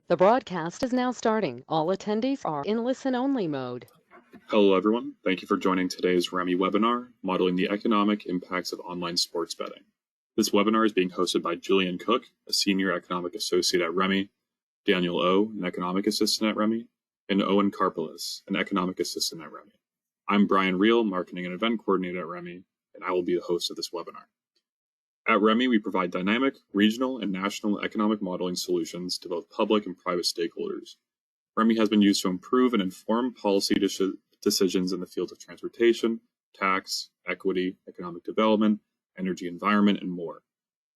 The broadcast is now starting. All attendees are in listen-only mode. Hello everyone, thank you for joining today's REMI webinar, Modeling the Economic Impacts of Online Sports Betting. This webinar is being hosted by Julian Cook, a Senior Economic Associate at REMI, Daniel O, an Economic Assistant at REMI, and Owen Karpelis, an Economic Assistant at REMI. I'm Brian Reel, Marketing and Event Coordinator at REMI, and I will be the host of this webinar. At REMI, we provide dynamic, regional, and national economic modeling solutions to both public and private stakeholders. REMI has been used to improve and inform policy decisions in the fields of transportation, tax, equity, economic development, energy environment, and more.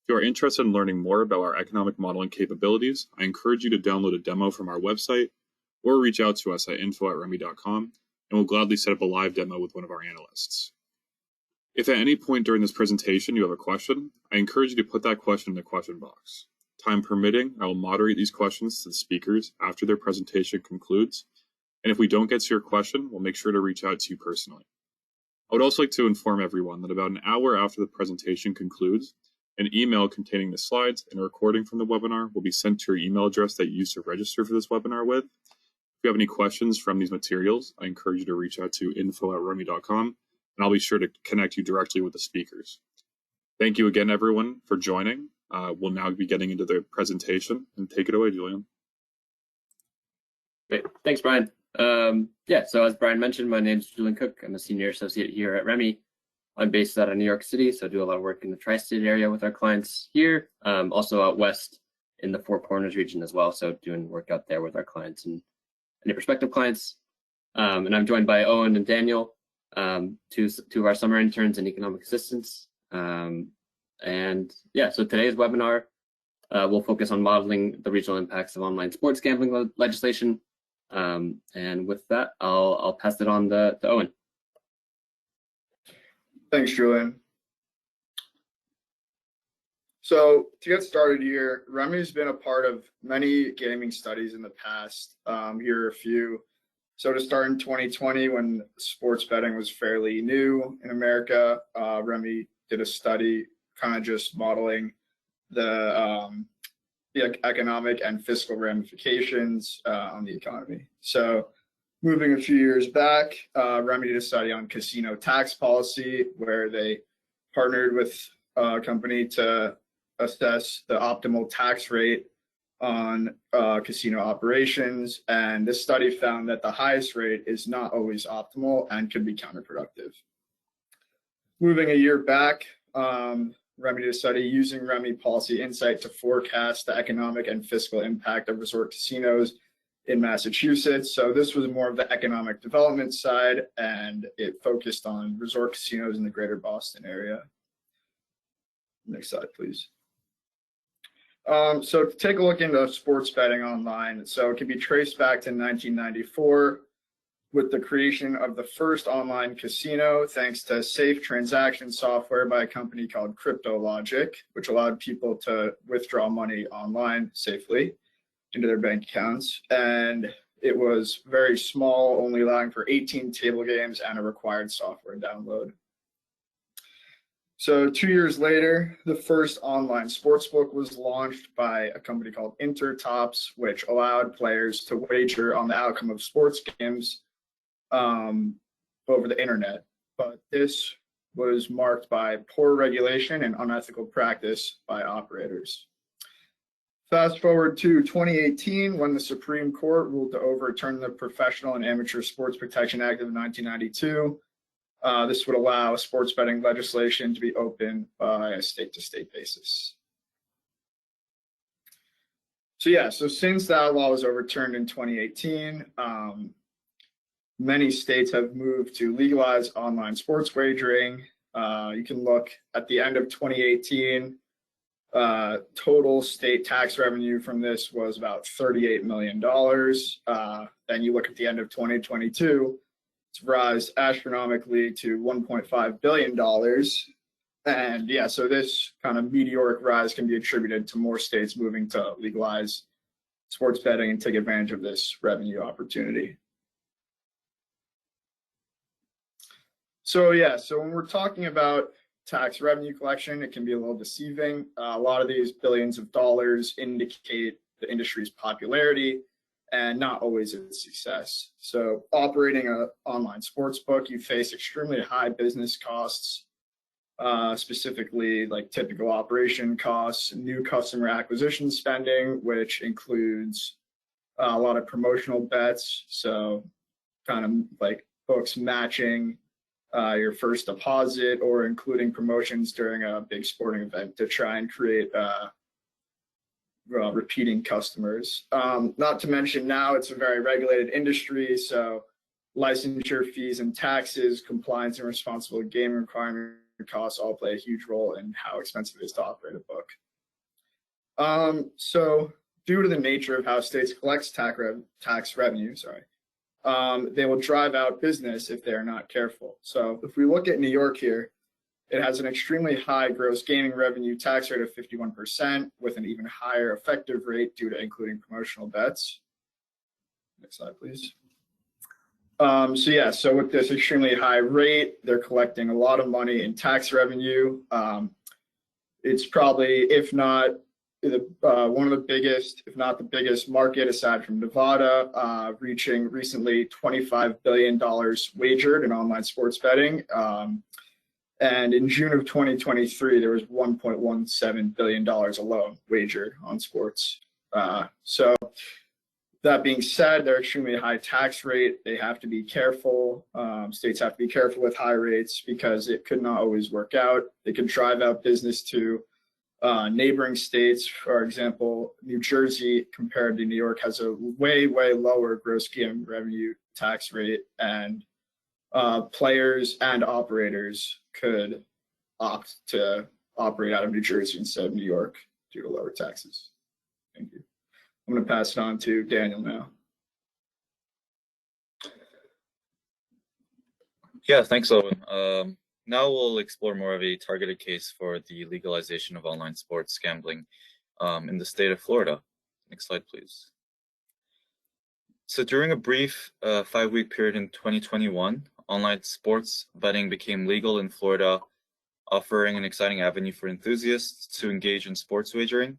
If you are interested in learning more about our economic modeling capabilities, I encourage you to download a demo from our website or reach out to us at info@remi.com, and we'll gladly set up a live demo with one of our analysts. If at any point during this presentation you have a question, I encourage you to put that question in the question box. Time permitting, I will moderate these questions to the speakers after their presentation concludes, and if we don't get to your question, we'll make sure to reach out to you personally. I would also like to inform everyone that about an hour after the presentation concludes, an email containing the slides and a recording from the webinar will be sent to your email address that you used to register for this webinar with. If you have any questions from these materials, I encourage you to reach out to info@remi.com, and I'll be sure to connect you directly with the speakers. Thank you again, everyone, for joining. We'll now be getting into the presentation, and take it away, Julian. Great, thanks, Brian. So as Brian mentioned, my name is Julian Cook. I'm a senior associate here at REMI. I'm based out of New York City, so I do a lot of work in the tri-state area with our clients here, also out west in the Four Corners region as well, so doing work out there with our clients and any prospective clients. And I'm joined by Owen and Daniel, two of our summer interns and economic assistants. So today's webinar will focus on modeling the regional impacts of online sports gambling legislation. And with that, I'll pass it on to Owen. Thanks, Julian. So to get started here, REMI's been a part of many gaming studies in the past. Here are a few. So to start in 2020, when sports betting was fairly new in America, REMI did a study kind of just modeling the economic and fiscal ramifications on the economy. So moving a few years back, REMI did a study on casino tax policy where they partnered with a company to assess the optimal tax rate on casino operations. And this study found that the highest rate is not always optimal and could be counterproductive. Moving a year back, REMI did a study using REMI policy insight to forecast the economic and fiscal impact of resort casinos in Massachusetts. So this was more of the economic development side, and it focused on resort casinos in the greater Boston area. Next slide, please. So to take a look into sports betting online, so it can be traced back to 1994 with the creation of the first online casino, thanks to safe transaction software by a company called CryptoLogic, which allowed people to withdraw money online safely into their bank accounts. And it was very small, only allowing for 18 table games and a required software download. So 2 years later, the first online sportsbook was launched by a company called Intertops, which allowed players to wager on the outcome of sports games over the internet. But this was marked by poor regulation and unethical practice by operators. Fast forward to 2018, when the Supreme Court ruled to overturn the Professional and Amateur Sports Protection Act of 1992. This would allow sports betting legislation to be open by a state-to-state basis. So since that law was overturned in 2018, many states have moved to legalize online sports wagering. You can look at the end of 2018, total state tax revenue from this was about $38 million. Then you look at the end of 2022, it's risen astronomically to $1.5 billion. And so this kind of meteoric rise can be attributed to more states moving to legalize sports betting and take advantage of this revenue opportunity. So when we're talking about tax revenue collection, it can be a little deceiving. A lot of these billions of dollars indicate the industry's popularity and not always its success. So operating an online sports book, you face extremely high business costs, specifically like typical operation costs, new customer acquisition spending, which includes a lot of promotional bets. So kind of like books matching your first deposit or including promotions during a big sporting event to try and create repeating customers. Not to mention now it's a very regulated industry, so licensure fees and taxes, compliance and responsible gaming requirement costs all play a huge role in how expensive it is to operate a book. So due to the nature of how states collect tax revenue, they will drive out business if they are not careful. So if we look at New York here, it has an extremely high gross gaming revenue tax rate of 51% with an even higher effective rate due to including promotional bets. Next slide, please. So with this extremely high rate, they're collecting a lot of money in tax revenue. It's probably, if not one of the biggest, if not the biggest market aside from Nevada, reaching recently $25 billion wagered in online sports betting. And in June of 2023, there was $1.17 billion alone wagered on sports. So that being said, they're extremely high tax rate. They have to be careful. States have to be careful with high rates because it could not always work out. They could drive out business to neighboring states. For example, New Jersey compared to New York has a way, way lower gross gaming revenue tax rate, and players and operators could opt to operate out of New Jersey instead of New York due to lower taxes. Thank you. I'm going to pass it on to Daniel now. Yeah, thanks, Owen. Now we'll explore more of a targeted case for the legalization of online sports gambling in the state of Florida. Next slide, please. So during a brief 5-week period in 2021, online sports betting became legal in Florida, offering an exciting avenue for enthusiasts to engage in sports wagering.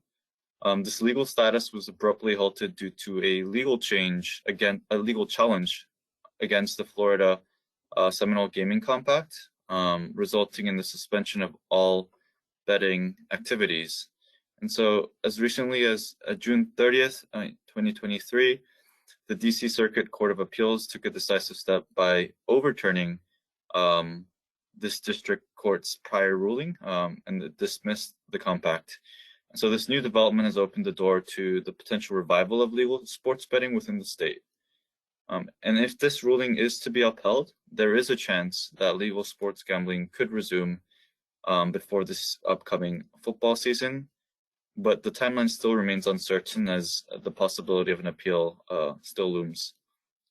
This legal status was abruptly halted due to a legal challenge against the Florida Seminole Gaming Compact, resulting in the suspension of all betting activities. And so as recently as June 30th, 2023, the DC Circuit Court of Appeals took a decisive step by overturning this district court's prior ruling and dismissed the compact. So this new development has opened the door to the potential revival of legal sports betting within the state. And if this ruling is to be upheld, there is a chance that legal sports gambling could resume before this upcoming football season, but the timeline still remains uncertain as the possibility of an appeal still looms.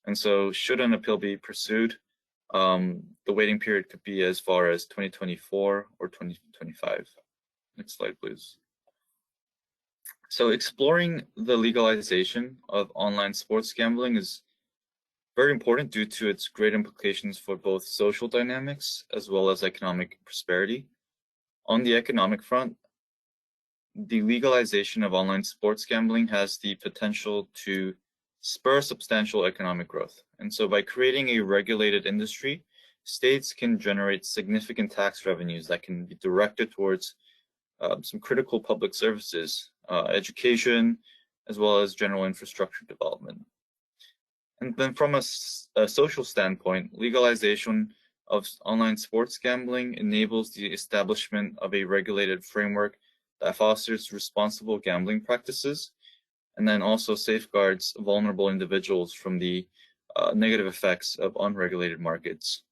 And so should an appeal be pursued, the waiting period could be as far as 2024 or 2025. Next slide, please. So exploring the legalization of online sports gambling is very important due to its great implications for both social dynamics as well as economic prosperity. On the economic front, the legalization of online sports gambling has the potential to spur substantial economic growth. And so by creating a regulated industry, states can generate significant tax revenues that can be directed towards some critical public services, education, as well as general infrastructure development. And then from a social standpoint, legalization of online sports gambling enables the establishment of a regulated framework that fosters responsible gambling practices, and then also safeguards vulnerable individuals from the negative effects of unregulated markets.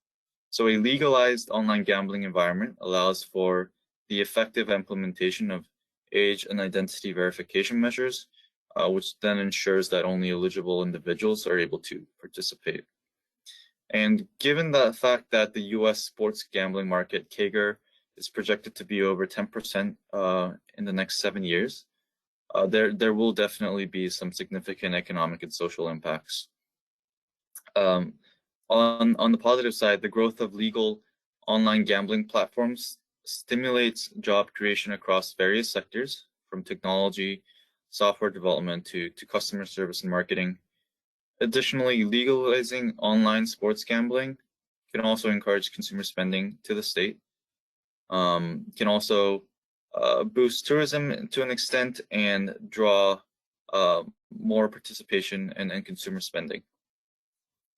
So a legalized online gambling environment allows for the effective implementation of age and identity verification measures, which then ensures that only eligible individuals are able to participate. And given the fact that the US sports gambling market CAGR is projected to be over 10% in the next 7 years, there will definitely be some significant economic and social impacts. On the positive side, the growth of legal online gambling platforms stimulates job creation across various sectors, from technology software development to customer service and marketing. Additionally, legalizing online sports gambling can also encourage consumer spending to the state. Can also boost tourism to an extent and draw more participation and consumer spending.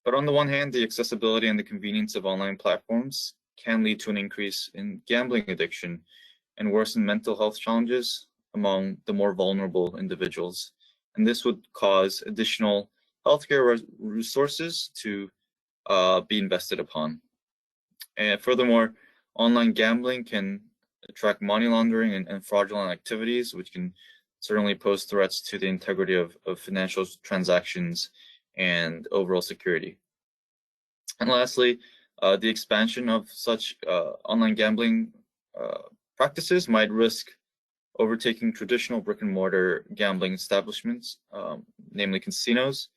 But on the one hand, the accessibility and the convenience of online platforms can lead to an increase in gambling addiction and worsen mental health challenges among the more vulnerable individuals. And this would cause additional healthcare resources to be invested upon. And furthermore, online gambling can attract money laundering and fraudulent activities, which can certainly pose threats to the integrity of financial transactions and overall security. And lastly, the expansion of such online gambling practices might risk overtaking traditional brick-and-mortar gambling establishments, namely casinos,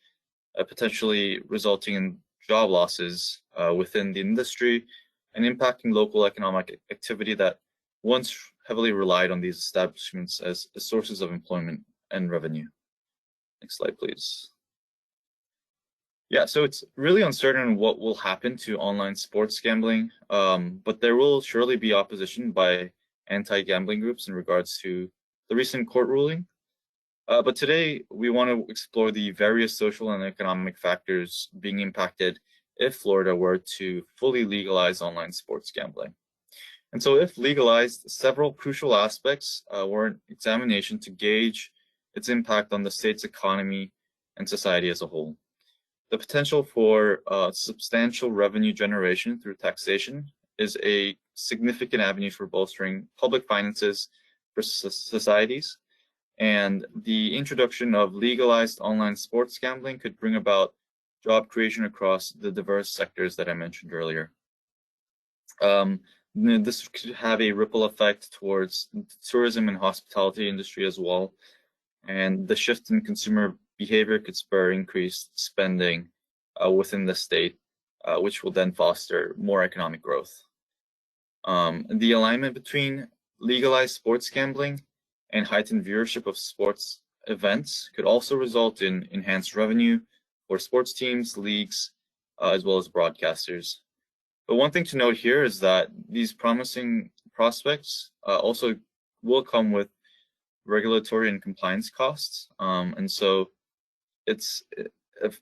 potentially resulting in job losses within the industry and impacting local economic activity that once heavily relied on these establishments as sources of employment and revenue. Next slide, please. Yeah, so it's really uncertain what will happen to online sports gambling, but there will surely be opposition by anti-gambling groups in regards to the recent court ruling. But today, we want to explore the various social and economic factors being impacted if Florida were to fully legalize online sports gambling. And so if legalized, several crucial aspects warrant examination to gauge its impact on the state's economy and society as a whole. The potential for substantial revenue generation through taxation is a significant avenue for bolstering public finances for societies. And the introduction of legalized online sports gambling could bring about job creation across the diverse sectors that I mentioned earlier. This could have a ripple effect towards the tourism and hospitality industry as well. And the shift in consumer behavior could spur increased spending within the state, which will then foster more economic growth. The alignment between legalized sports gambling and heightened viewership of sports events could also result in enhanced revenue for sports teams, leagues, as well as broadcasters. But one thing to note here is that these promising prospects also will come with regulatory and compliance costs. And so it's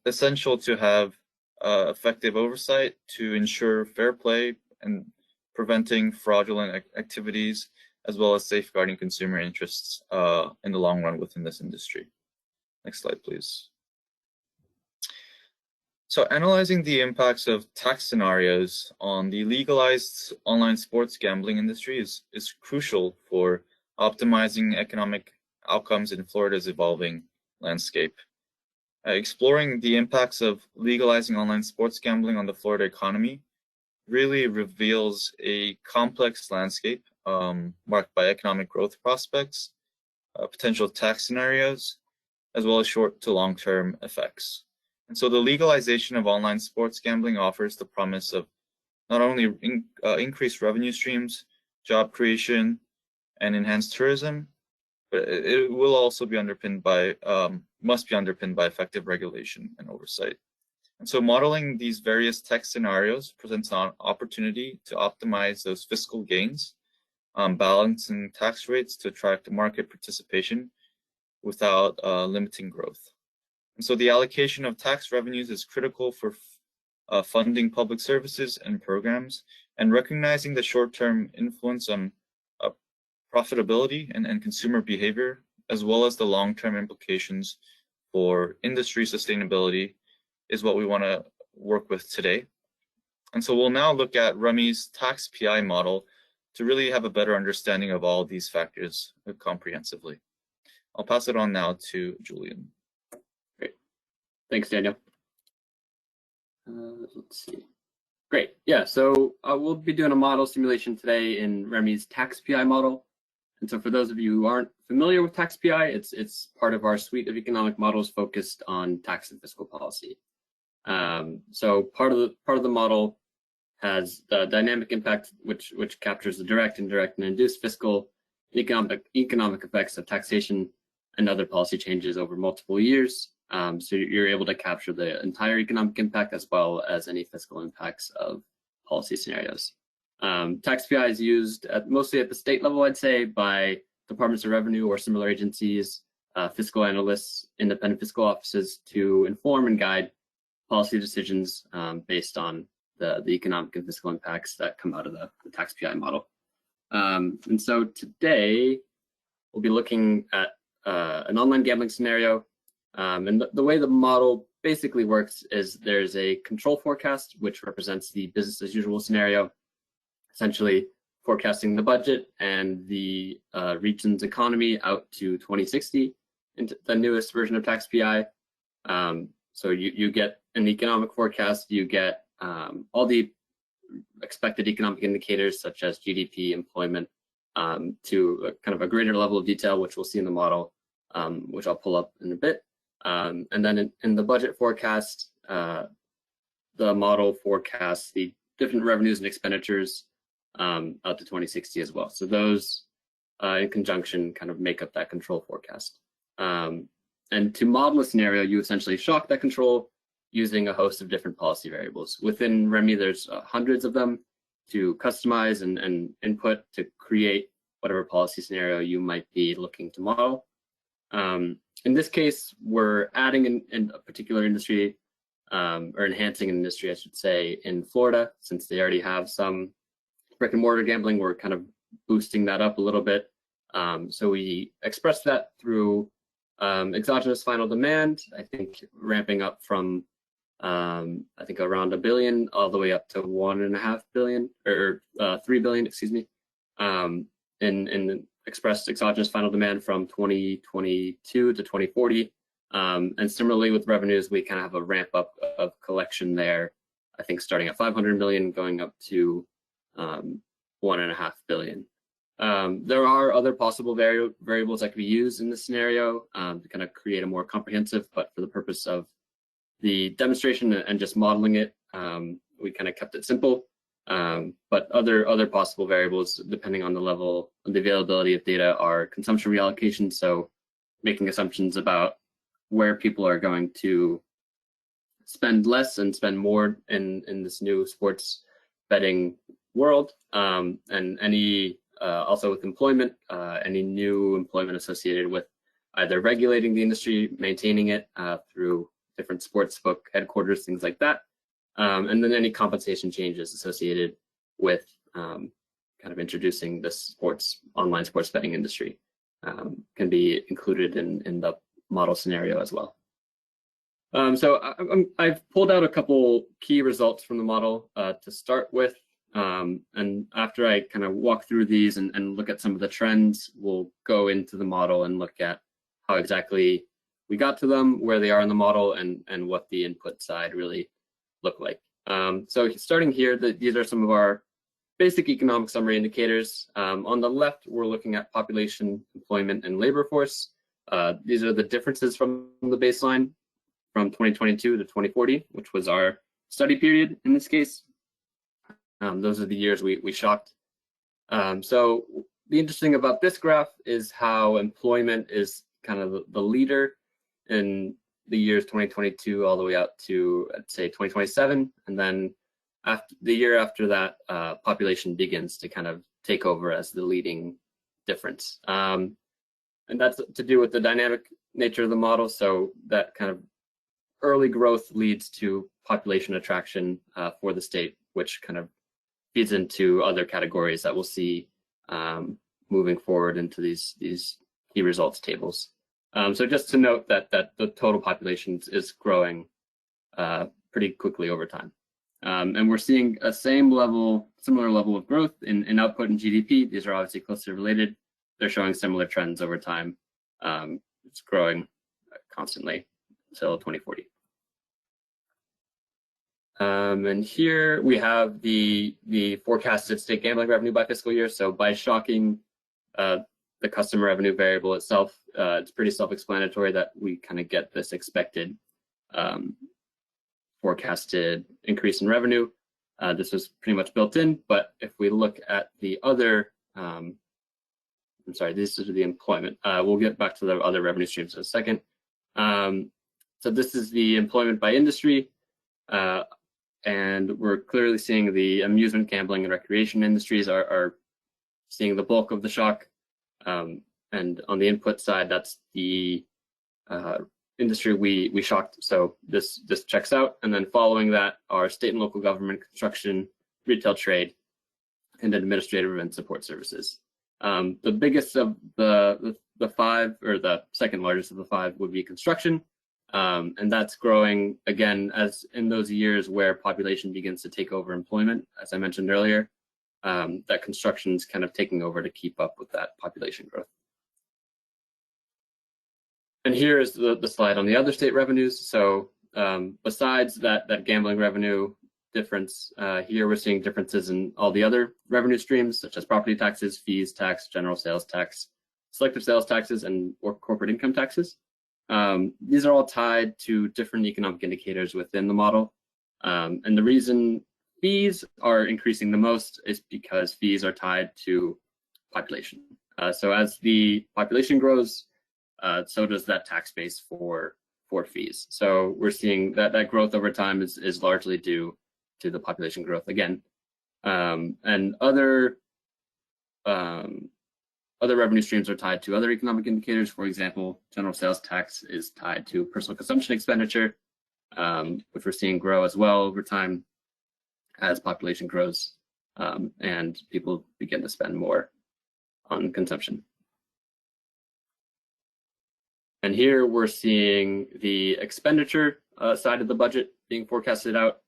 essential to have effective oversight to ensure fair play and preventing fraudulent activities, as well as safeguarding consumer interests in the long run within this industry. Next slide, please. So analyzing the impacts of tax scenarios on the legalized online sports gambling industry is crucial for optimizing economic outcomes in Florida's evolving landscape. Exploring the impacts of legalizing online sports gambling on the Florida economy really reveals a complex landscape marked by economic growth prospects, potential tax scenarios, as well as short to long-term effects. And so the legalization of online sports gambling offers the promise of not only increased revenue streams, job creation, and enhanced tourism, but it will also be underpinned by, must be underpinned by effective regulation and oversight. And so modeling these various tax scenarios presents an opportunity to optimize those fiscal gains, balancing tax rates to attract market participation without limiting growth. And so the allocation of tax revenues is critical for funding public services and programs, and recognizing the short-term influence on profitability and consumer behavior, as well as the long-term implications for industry sustainability, is what we want to work with today. And so we'll now look at Remy's tax PI model to really have a better understanding of all these factors comprehensively. I'll pass it on now to Julian. Great. Thanks, Daniel. Let's see. Great. Yeah, so we'll be doing a model simulation today in Remy's tax PI model. And so for those of you who aren't familiar with tax PI, it's part of our suite of economic models focused on tax and fiscal policy. So part of the model has the dynamic impact, which captures the direct, indirect, and induced fiscal and economic effects of taxation and other policy changes over multiple years. So you're able to capture the entire economic impact as well as any fiscal impacts of policy scenarios. Tax PI is used mostly at the state level, I'd say, by departments of revenue or similar agencies, fiscal analysts, independent fiscal offices to inform and guide policy decisions based on the economic and fiscal impacts that come out of the tax PI model. And so today we'll be looking at an online gambling scenario. And the way the model basically works is there's a control forecast, which represents the business as usual scenario, essentially forecasting the budget and the region's economy out to 2060 into the newest version of tax PI. So you get an economic forecast, you get all the expected economic indicators such as GDP, employment, to a kind of a greater level of detail, which we'll see in the model, which I'll pull up in a bit. And then in the budget forecast, the model forecasts the different revenues and expenditures out to 2060 as well. So those in conjunction kind of make up that control forecast. And to model a scenario, you essentially shock that control using a host of different policy variables. Within REMI, there's hundreds of them to customize and input to create whatever policy scenario you might be looking to model. In this case, we're adding in a particular industry, or enhancing an industry, I should say, in Florida. Since they already have some brick and mortar gambling, we're kind of boosting that up a little bit. So we express that through exogenous final demand, I think ramping up from I think around $1 billion all the way up to $1.5 billion or $3 billion, excuse me, in expressed exogenous final demand from 2022 to 2040. And similarly with revenues, we kind of have a ramp up of collection there, I think starting at 500 million going up to 1.5 billion. There are other possible variables that could be used in this scenario to kind of create a more comprehensive, but for the purpose of the demonstration and just modeling it, we kind of kept it simple. But other possible variables, depending on the level of the availability of data, are consumption reallocation. So making assumptions about where people are going to spend less and spend more in this new sports betting world, and any also with employment, any new employment associated with either regulating the industry, maintaining it through different sportsbook headquarters, things like that, and then any compensation changes associated with kind of introducing this online sports betting industry can be included in the model scenario as well. So I've pulled out a couple key results from the model to start with. And after I kind of walk through these and look at some of the trends, we'll go into the model and look at how exactly we got to them, where they are in the model, and what the input side really look like. So starting here, these are some of our basic economic summary indicators. On the left, we're looking at population, employment, and labor force. These are the differences from the baseline from 2022 to 2040, which was our study period in this case. Those are the years we shocked. So the interesting about this graph is how employment is kind of the leader in the years 2022 all the way out to, let's say, 2027. And then after the year after that, population begins to kind of take over as the leading difference. And that's to do with the dynamic nature of the model. So that kind of early growth leads to population attraction for the state, which kind of feeds into other categories that we'll see moving forward into these key results tables. So just to note that the total population is growing pretty quickly over time. And we're seeing a similar level of growth in output and GDP. These are obviously closely related. They're showing similar trends over time. It's growing constantly until 2040. And here we have the forecasted state gambling revenue by fiscal year. So by shocking the customer revenue variable itself, it's pretty self-explanatory that we kind of get this expected forecasted increase in revenue. This was pretty much built in, but if we look at the other I'm sorry, this is the employment. We'll get back to the other revenue streams in a second. So this is the employment by industry. And we're clearly seeing the amusement, gambling, and recreation industries are seeing the bulk of the shock. And on the input side, that's the industry we shocked. So this checks out. And then following that are state and local government, construction, retail trade, and administrative and support services. The biggest of the five, or the second largest of the five, would be construction. And that's growing again as in those years where population begins to take over employment, as I mentioned earlier, that construction is kind of taking over to keep up with that population growth. And here is the slide on the other state revenues. So besides that gambling revenue difference, here we're seeing differences in all the other revenue streams, such as property taxes, fees, tax, general sales tax, selective sales taxes, and or corporate income taxes. These are all tied to different economic indicators within the model. And the reason fees are increasing the most is because fees are tied to population. So as the population grows, so does that tax base for fees. So we're seeing that growth over time is largely due to the population growth again. And other revenue streams are tied to other economic indicators. For example, general sales tax is tied to personal consumption expenditure, which we're seeing grow as well over time as population grows and people begin to spend more on consumption. And here we're seeing the expenditure side of the budget being forecasted out.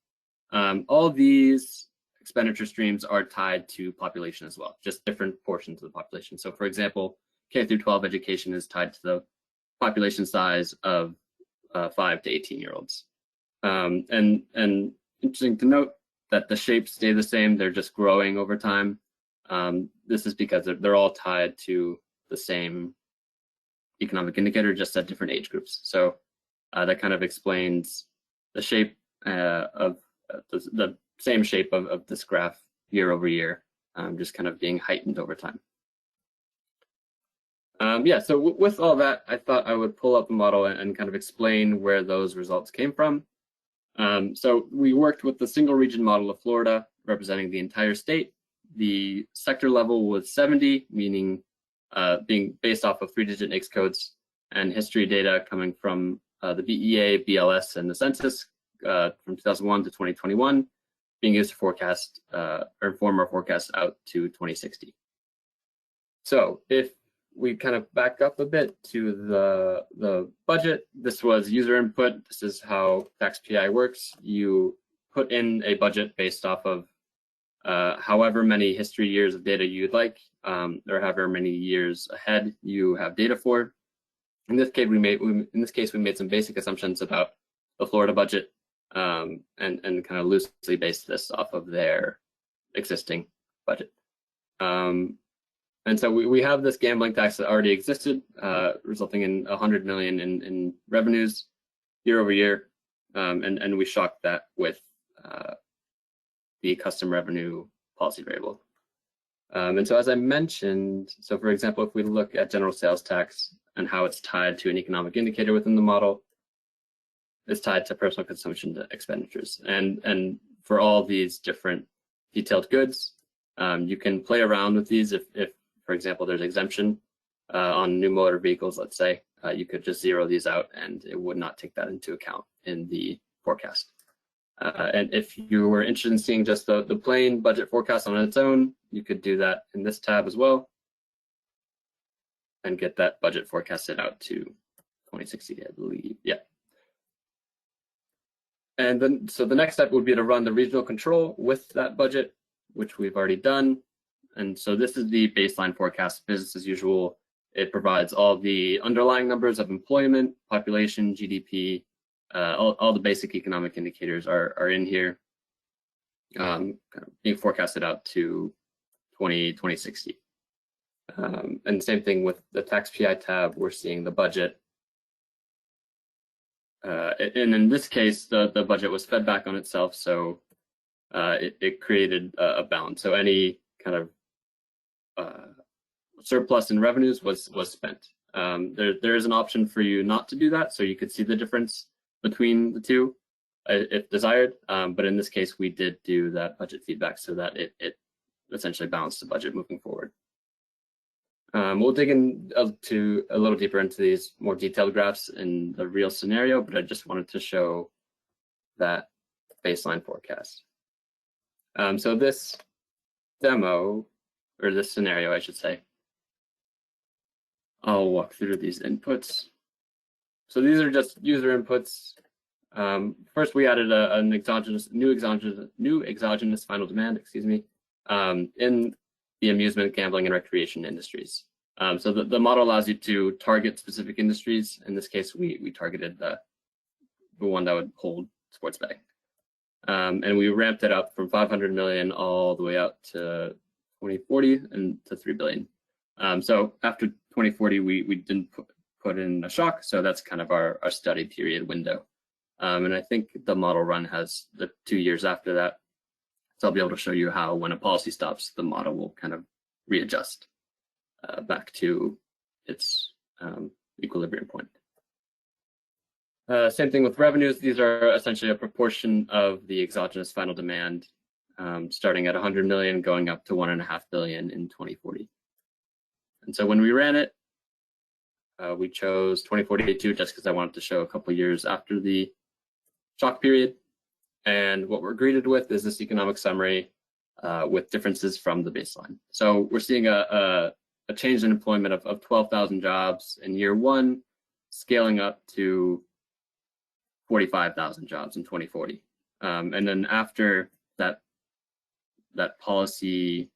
All these expenditure streams are tied to population as well, just different portions of the population. So for example, K through 12 education is tied to the population size of 5 to 18-year-olds. And interesting to note that the shapes stay the same, they're just growing over time. This is because they're all tied to the same economic indicator, just at different age groups. So that kind of explains the shape of the same shape of this graph year over year, just kind of being heightened over time. Yeah, so with all that, I thought I would pull up the model and kind of explain where those results came from. So we worked with the single region model of Florida, representing the entire state. The sector level was 70, meaning being based off of 3-digit NAICS codes, and history data coming from the BEA, BLS, and the census from 2001 to 2021, being used to forecast or inform our forecast out to 2060. So if we kind of back up a bit to the budget, this was user input. This is how tax PI works. You put in a budget based off of however many history years of data you'd like, or however many years ahead you have data for. In this case, we made some basic assumptions about the Florida budget, and kind of loosely based this off of their existing budget. And so we have this gambling tax that already existed, resulting in 100 million in revenues year over year, and we shocked that with the custom revenue policy variable. And so as I mentioned, so for example, if we look at general sales tax and how it's tied to an economic indicator within the model, it's tied to personal consumption expenditures. And for all these different detailed goods, you can play around with these if for example, there's exemption on new motor vehicles, let's say, you could just zero these out and it would not take that into account in the forecast. And if you were interested in seeing just the plain budget forecast on its own, you could do that in this tab as well and get that budget forecasted out to 2060, I believe. Yeah. And then, so the next step would be to run the regional control with that budget, which we've already done. And so this is the baseline forecast, business as usual. It provides all the underlying numbers of employment, population, GDP, all the basic economic indicators are in here, kind of being forecasted out to 2060. And same thing with the tax PI tab, we're seeing the budget. And in this case, the budget was fed back on itself, so it created a balance. So any kind of surplus in revenues was spent. There is an option for you not to do that, so you could see the difference between the two if desired. But in this case, we did do that budget feedback so that it essentially balanced the budget moving forward. We'll dig in to a little deeper into these more detailed graphs in the real scenario, but I just wanted to show that baseline forecast. So this demo, or this scenario, I should say, I'll walk through these inputs. So these are just user inputs. First, we added a new exogenous final demand, excuse me, in the amusement, gambling, and recreation industries. So the model allows you to target specific industries. In this case, we targeted the one that would hold sports betting. And we ramped it up from 500 million all the way out to 2040 and to 3 billion. So after 2040, we didn't put in a shock. So that's kind of our study period window. And I think the model run has the 2 years after that. So I'll be able to show you how when a policy stops, the model will kind of readjust back to its equilibrium point. Same thing with revenues. These are essentially a proportion of the exogenous final demand, starting at 100 million, going up to 1.5 billion in 2040. And so when we ran it, we chose 2042 just because I wanted to show a couple years after the shock period. And what we're greeted with is this economic summary with differences from the baseline. So we're seeing a change in employment of 12,000 jobs in year one, scaling up to 45,000 jobs in 2040. And then after that policy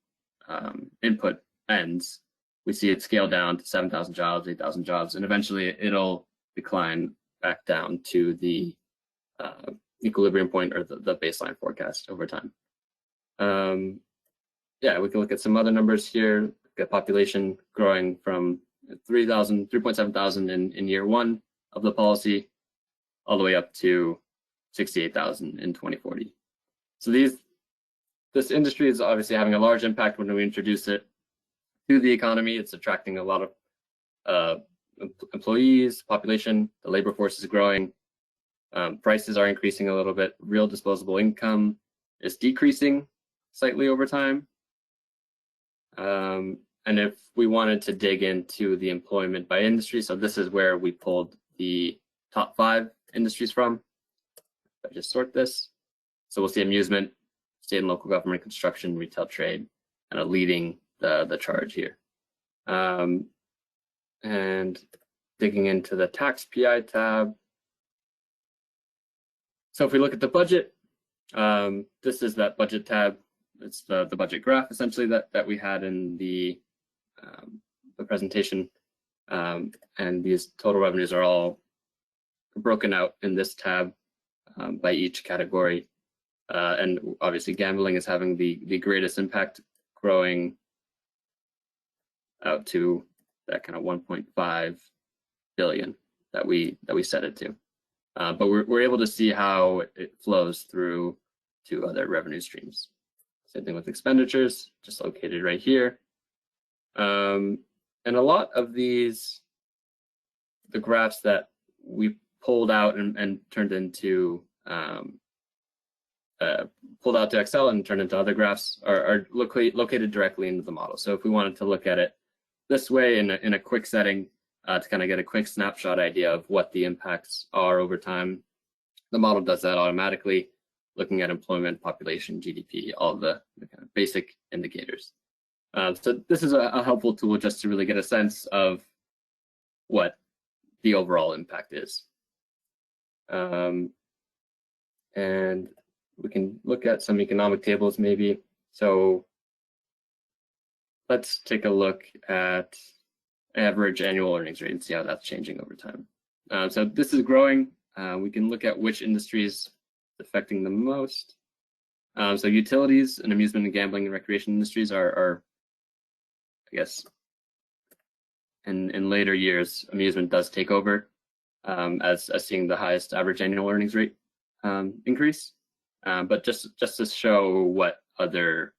input ends, we see it scale down to 7,000 jobs, 8,000 jobs, and eventually it'll decline back down to the equilibrium point or the baseline forecast over time. Yeah, we can look at some other numbers here. Get population growing from 3.7 thousand in year one of the policy, all the way up to 68,000 in 2040. So this industry is obviously having a large impact when we introduce it to the economy. It's attracting a lot of employees, population. The labor force is growing. Prices are increasing a little bit. Real disposable income is decreasing slightly over time. And if we wanted to dig into the employment by industry, so this is where we pulled the top 5 industries from. I just sort this. So we'll see amusement, state and local government, construction, retail, trade, kind of leading the charge here. And digging into the tax PI tab. So if we look at the budget, this is that budget tab. It's the budget graph essentially that we had in the presentation, and these total revenues are all broken out in this tab by each category, and obviously gambling is having the greatest impact, growing out to that kind of 1.5 billion that we set it to, but we're able to see how it flows through to other revenue streams. Same thing with expenditures, just located right here. And a lot of the graphs that we pulled out and turned into, pulled out to Excel and turned into other graphs are located directly into the model. So if we wanted to look at it this way in a quick setting to kind of get a quick snapshot idea of what the impacts are over time, the model does that automatically, looking at employment, population, GDP, all the kind of basic indicators. So this is a helpful tool just to really get a sense of what the overall impact is. And we can look at some economic tables maybe. So let's take a look at average annual earnings rate and see how that's changing over time. So this is growing. We can look at which industries affecting the most. So utilities and amusement and gambling and recreation industries are I guess, in later years, amusement does take over as seeing the highest average annual earnings rate increase. But just to show what other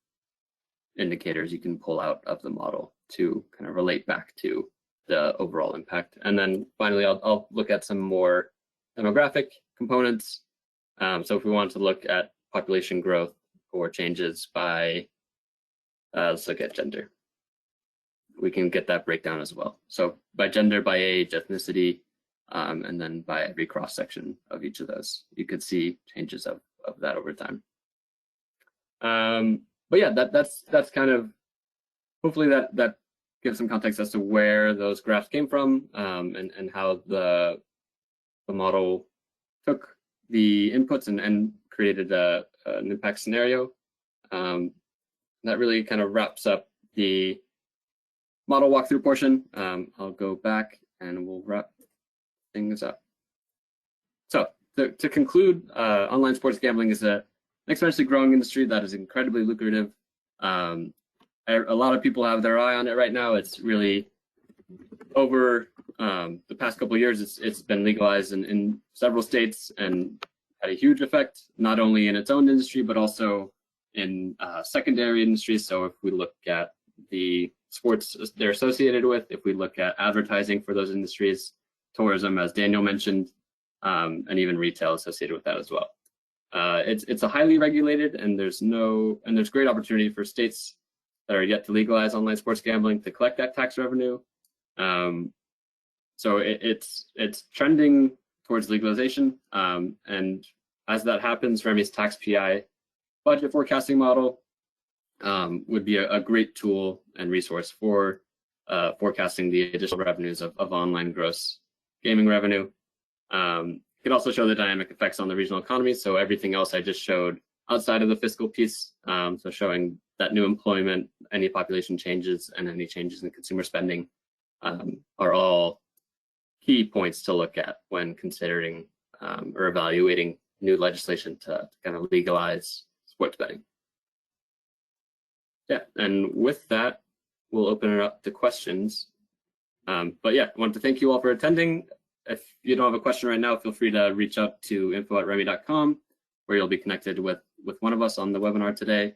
indicators you can pull out of the model to kind of relate back to the overall impact. And then finally, I'll look at some more demographic components. So if we want to look at population growth or changes by, let's look at gender. We can get that breakdown as well. So by gender, by age, ethnicity, and then by every cross section of each of those, you could see changes of that over time. But yeah, that's kind of, hopefully that gives some context as to where those graphs came from, and how the model took the inputs and created an impact scenario. That really kind of wraps up the model walkthrough portion. I'll go back and we'll wrap things up. So to conclude, online sports gambling is an exponentially growing industry that is incredibly lucrative. A lot of people have their eye on it right now. It's really, over the past couple of years, it's been legalized in several states and had a huge effect, not only in its own industry, but also in secondary industries. So if we look at the sports they're associated with, if we look at advertising for those industries, tourism, as Daniel mentioned, and even retail associated with that as well. It's a highly regulated, and there's great opportunity for states that are yet to legalize online sports gambling to collect that tax revenue. So it's trending towards legalization, and as that happens, Remy's tax PI budget forecasting model would be a great tool and resource for forecasting the additional revenues of online gross gaming revenue. It could also show the dynamic effects on the regional economy. So everything else I just showed outside of the fiscal piece, so showing that new employment, any population changes, and any changes in consumer spending are all key points to look at when considering or evaluating new legislation to kind of legalize sports betting. Yeah, and with that, we'll open it up to questions. But yeah, I want to thank you all for attending. If you don't have a question right now, feel free to reach out to info@remy.com, where you'll be connected with one of us on the webinar today.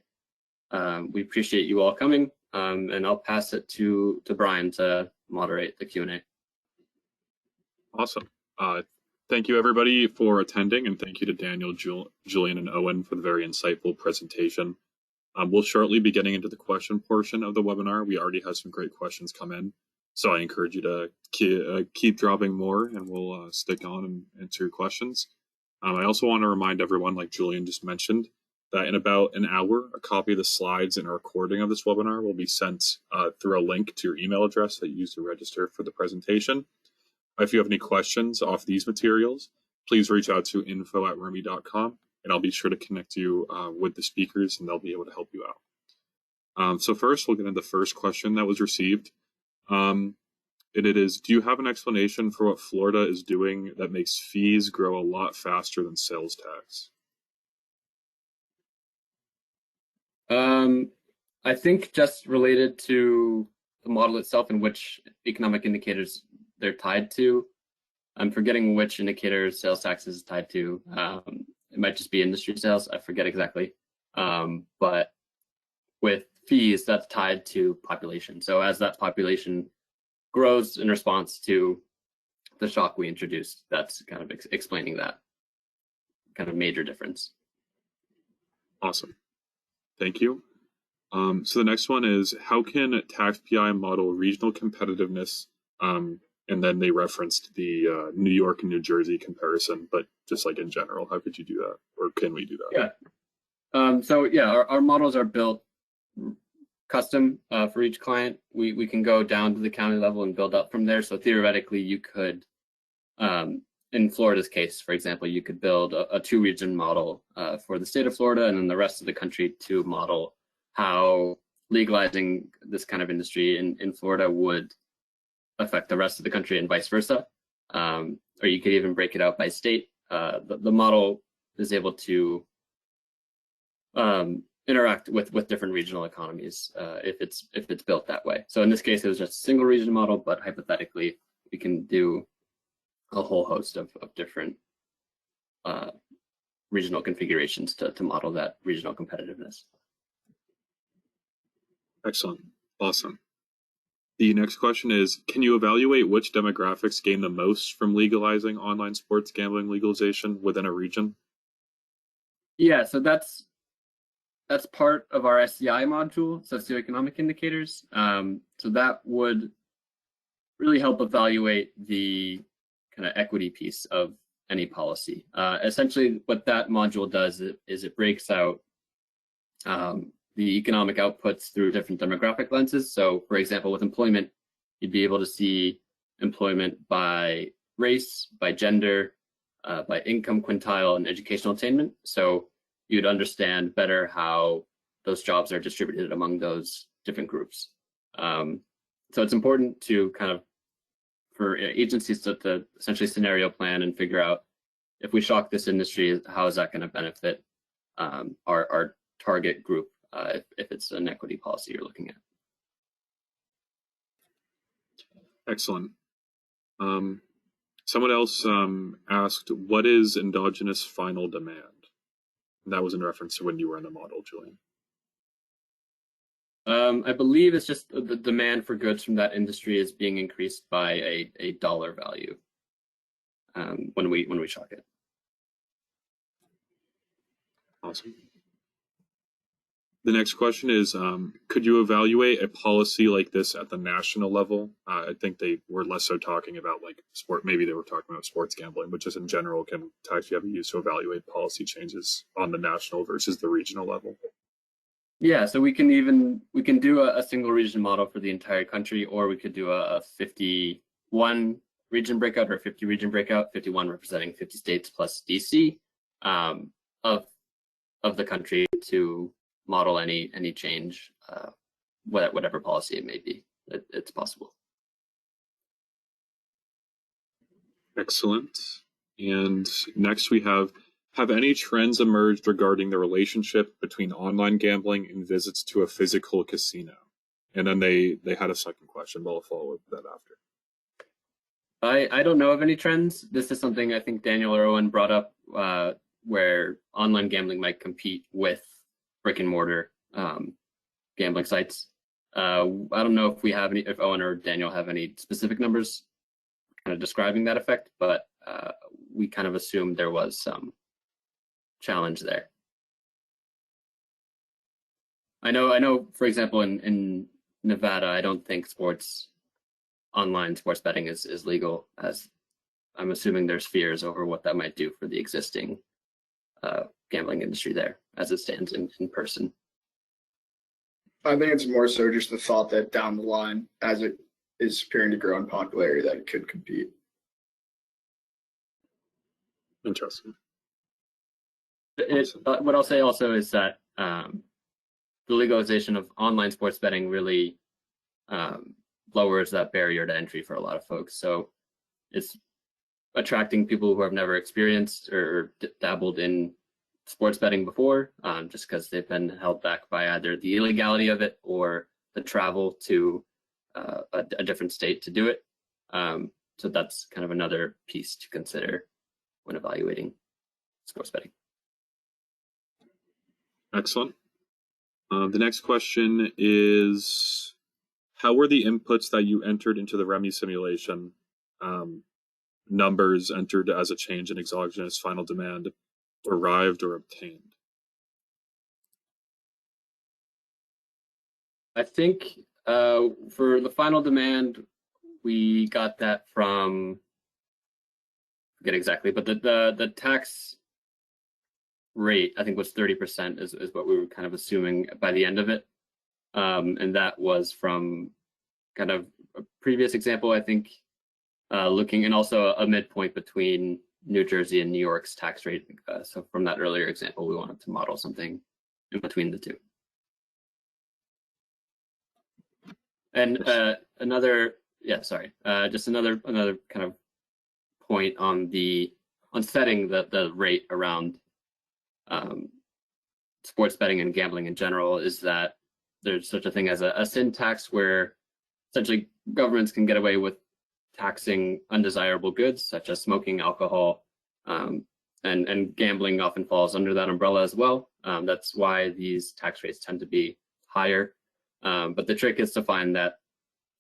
We appreciate you all coming, and I'll pass it to Brian to moderate the Q&A. Awesome. Thank you, everybody, for attending, and thank you to Daniel, Julian, and Owen for the very insightful presentation. We'll shortly be getting into the question portion of the webinar. We already have some great questions come in, so I encourage you to keep dropping more, and we'll stick on and answer your questions. I also want to remind everyone, like Julian just mentioned, that in about an hour, a copy of the slides and a recording of this webinar will be sent through a link to your email address that you used to register for the presentation. If you have any questions off these materials, please reach out to info@remy.com, and I'll be sure to connect you with the speakers, and they'll be able to help you out. So first, we'll get into the first question that was received. And it is, do you have an explanation for what Florida is doing that makes fees grow a lot faster than sales tax? I think just related to the model itself and which economic indicators they're tied to. I'm forgetting which indicator sales tax is tied to. It might just be industry sales. I forget exactly. But with fees, that's tied to population. So as that population grows in response to the shock we introduced, that's kind of explaining that kind of major difference. Awesome. Thank you. So the next one is, how can tax PI model regional competitiveness? And then they referenced the New York and New Jersey comparison, but just like in general, how could you do that? Or can we do that? Yeah. So yeah, our models are built custom for each client. We can go down to the county level and build up from there. So theoretically, you could, in Florida's case, for example, you could build a two-region model for the state of Florida, and then the rest of the country to model how legalizing this kind of industry in Florida would affect the rest of the country and vice versa. Or you could even break it out by state. The model is able to interact with different regional economies if it's built that way. So in this case, it was just a single region model, but hypothetically, we can do a whole host of different regional configurations to model that regional competitiveness. Excellent. Awesome. The next question is, can you evaluate which demographics gain the most from legalizing online sports gambling legalization within a region? Yeah, so that's part of our SCI module, socioeconomic indicators. So that would really help evaluate the kind of equity piece of any policy. Essentially, what that module does is it breaks out the economic outputs through different demographic lenses. So, for example, with employment, you'd be able to see employment by race, by gender, by income quintile, and educational attainment. So you'd understand better how those jobs are distributed among those different groups. So it's important to kind of, for agencies to essentially scenario plan and figure out, if we shock this industry, how is that going to benefit our target group if it's an equity policy you're looking at. Excellent. Someone else asked, what is endogenous final demand? And that was in reference to when you were in the model, Julian. I believe it's just the demand for goods from that industry is being increased by a dollar value when we shock it. Awesome. The next question is, could you evaluate a policy like this at the national level? I think they were less so talking about like sport. Maybe they were talking about sports gambling, but just in general, can tax be used to evaluate policy changes on the national versus the regional level? Yeah, so we can do a single region model for the entire country, or we could do a 51 region breakout or 50 region breakout, 51 representing 50 states plus DC of the country to model any change, whatever policy it may be. It's possible. Excellent. And next we have any trends emerged regarding the relationship between online gambling and visits to a physical casino? And then they had a second question, but I'll follow up with that after. I don't know of any trends. This is something I think Daniel or Owen brought up, where online gambling might compete with brick and mortar gambling sites. I don't know if Owen or Daniel have any specific numbers kind of describing that effect, but we kind of assumed there was some challenge there. I know, for example, in Nevada, I don't think online sports betting is legal, as I'm assuming there's fears over what that might do for the existing gambling industry there as it stands in person. I think it's more so just the thought that down the line, as it is appearing to grow in popularity, that it could compete. Interesting. What I'll say also is that the legalization of online sports betting really lowers that barrier to entry for a lot of folks. So it's attracting people who have never experienced or dabbled in sports betting before, just because they've been held back by either the illegality of it or the travel to a different state to do it. So that's kind of another piece to consider when evaluating sports betting. Excellent. The next question is, how were the inputs that you entered into the REMI simulation, numbers entered as a change in exogenous final demand, arrived or obtained? I think for the final demand, we got that from, I forget exactly, but the tax rate, I think, was 30% is what we were kind of assuming by the end of it. And that was from kind of a previous example, I think, looking, and also a midpoint between New Jersey and New York's tax rate. So from that earlier example, we wanted to model something in between the two. And just another kind of point on setting the rate around sports betting and gambling in general is that there's such a thing as a sin tax, where essentially governments can get away with taxing undesirable goods such as smoking, alcohol, and gambling often falls under that umbrella as well. That's why these tax rates tend to be higher. But the trick is to find that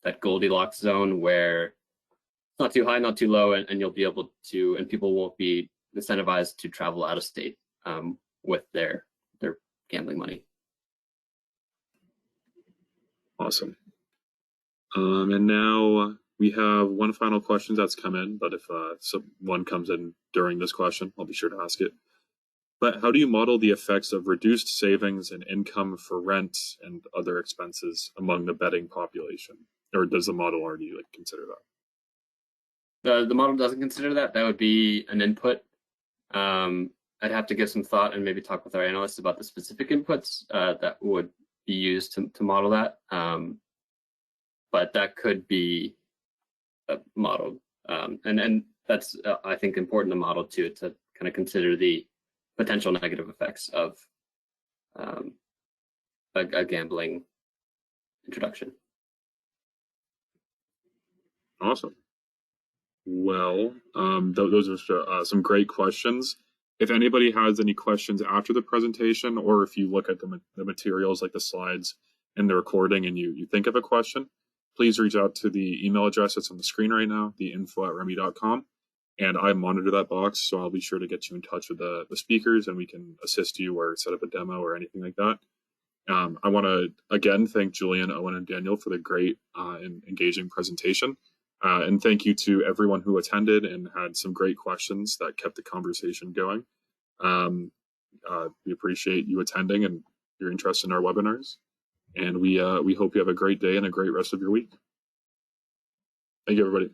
that Goldilocks zone where it's not too high, not too low, and you'll be able to, and people won't be incentivized to travel out of state with their gambling money. Awesome. And now we have one final question that's come in, but if one comes in during this question, I'll be sure to ask it. But how do you model the effects of reduced savings and income for rent and other expenses among the betting population? Or does the model already consider that? The model doesn't consider that. That would be an input. I'd have to give some thought and maybe talk with our analysts about the specific inputs that would be used to model that. But that could be modeled. And that's, I think, important to model too, to kind of consider the potential negative effects of a gambling introduction. Awesome. Well, those are some great questions. If anybody has any questions after the presentation, or if you look at the materials like the slides and the recording and you think of a question, please reach out to the email address that's on the screen right now, the info@remy.com. And I monitor that box, so I'll be sure to get you in touch with the speakers and we can assist you or set up a demo or anything like that. I want to, again, thank Julian, Owen, and Daniel for the great and engaging presentation. And thank you to everyone who attended and had some great questions that kept the conversation going. We appreciate you attending and your interest in our webinars. And we hope you have a great day and a great rest of your week. Thank you, everybody.